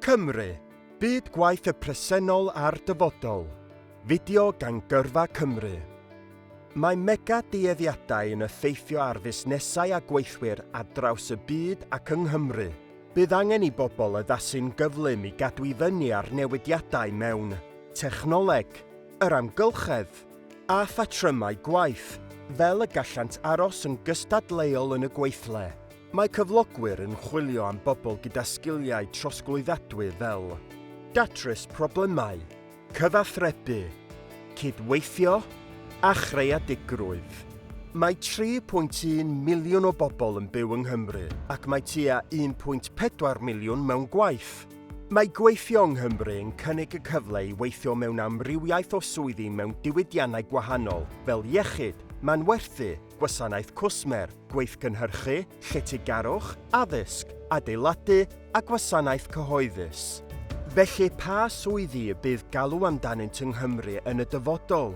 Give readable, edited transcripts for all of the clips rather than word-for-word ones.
Cymru, byd gwaith y presennol a'r dyfodol. Fideo gan Gyrfa Cymru. Mae mega dueddiadau yn effeithio ar fusnesau a gweithwyr ar draws y byd ac yng Nghymru. Bydd angen i bobl addasu'n gyflym i gadw i fyny ar newidiadau mewn technoleg, yr amgylchedd a phatrymau gwaith, fel y gallant aros yn gystadleuol yn y gweithle. Mae cyflogwyr yn chwilio am bobl gyda sgiliau trosglwyddadwy fel datrys problemau, cyfathrebu, cydweithio a chreadigrwydd. Mae 3.1 miliwn o bobl yn byw yng Nghymru ac mae tua 1.4 miliwn mewn gwaith. Mae gweithio yng Nghymru yn cynnig y cyfle i weithio mewn amrywiaeth o swyddi mewn diwydiannau gwahanol fel iechyd, manwerthu, gwasanaeth cwsmer, gweith cynhyrchu, lletygarwch, addysg, adeiladu a gwasanaeth cyhoeddus. Felly pa swyddi y bydd galw amdanynt yng Nghymru yn y dyfodol?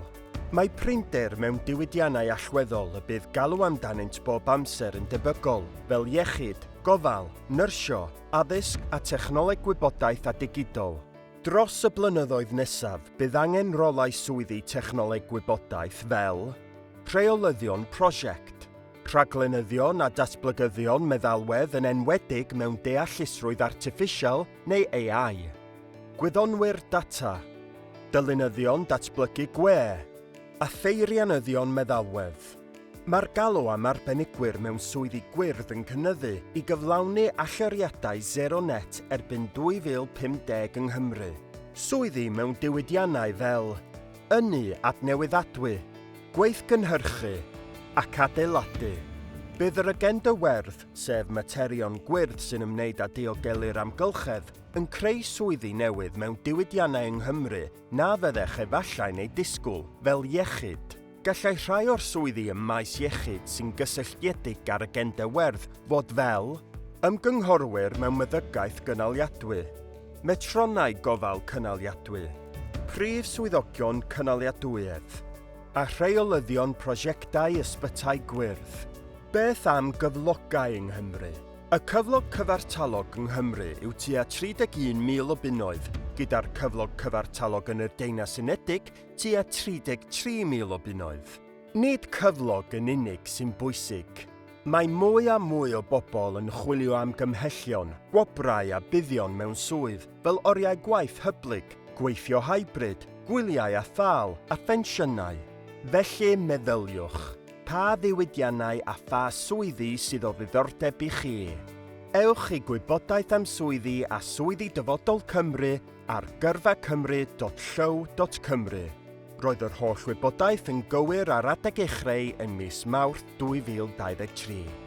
Mae prinder mewn diwydiannau allweddol y bydd galw amdanynt bob amser yn debygol, fel iechyd, gofal, nyrsio, addysg a technoleg gwybodaeth a digidol. Dros y blynyddoedd nesaf, bydd angen rolau swyddi technoleg gwybodaeth fel rheolyddion prosiect, rhaglenyddion a datblygyddion meddalwedd yn enwedig mewn deallusrwydd artiffisial neu AI, gwyddonwyr data, dylunyddion datblygu gwe, a pheirianyddion meddalwedd. Mae'r galw am arbenigwyr mewn swyddi gwyrdd yn cynyddu i gyflawni allyriadau zero net erbyn 2050 yng Nghymru. Swyddi mewn diwydiannau fel ynni adnewyddadwy, gweith cynhyrchu ac adeiladu. Bydd yr agenda werdd, sef materion gwyrdd sy'n ymwneud â diogelu'r amgylchedd, yn creu swyddi newydd mewn diwydiannau yng Nghymru na fyddech efallai neu disgwyl fel iechyd. Gallai rhai o'r swyddi ym maes iechyd sy'n gysylltiedig ar agenda werdd fod fel ymgynghorwyr mewn meddygaeth gynaliadwy, metronau gofal cynaliadwy, prif swyddogion cynaliadwyedd, a rheolyddion prosiectau ysbytai gwyrdd. Beth am gyflogau yng Nghymru? Y cyflog cyfartalog yng Nghymru yw tua 31,000 o bunnoedd, gyda'r cyflog cyfartalog yn yr Deyrnas Unedig tua 33,000 o bunnoedd. Nid cyflog yn unig sy'n bwysig. Mae mwy a mwy o bobl yn chwilio am gymhellion, gwobrau a buddion mewn swydd, fel oriau gwaith hyblyg, gweithio hybrid, gwyliau a thal a phensiynnau. Felly meddyliwch, pa ddiwydiannau a pha swyddi sydd o ddiddordeb i chi? Ewch i gwybodaeth am swyddi a swyddi dyfodol Cymru ar gyrfacymru.llyw.cymru. Roedd yr holl wybodaeth yn gywir ar adeg ei chreu yn mis Mawrth 2023.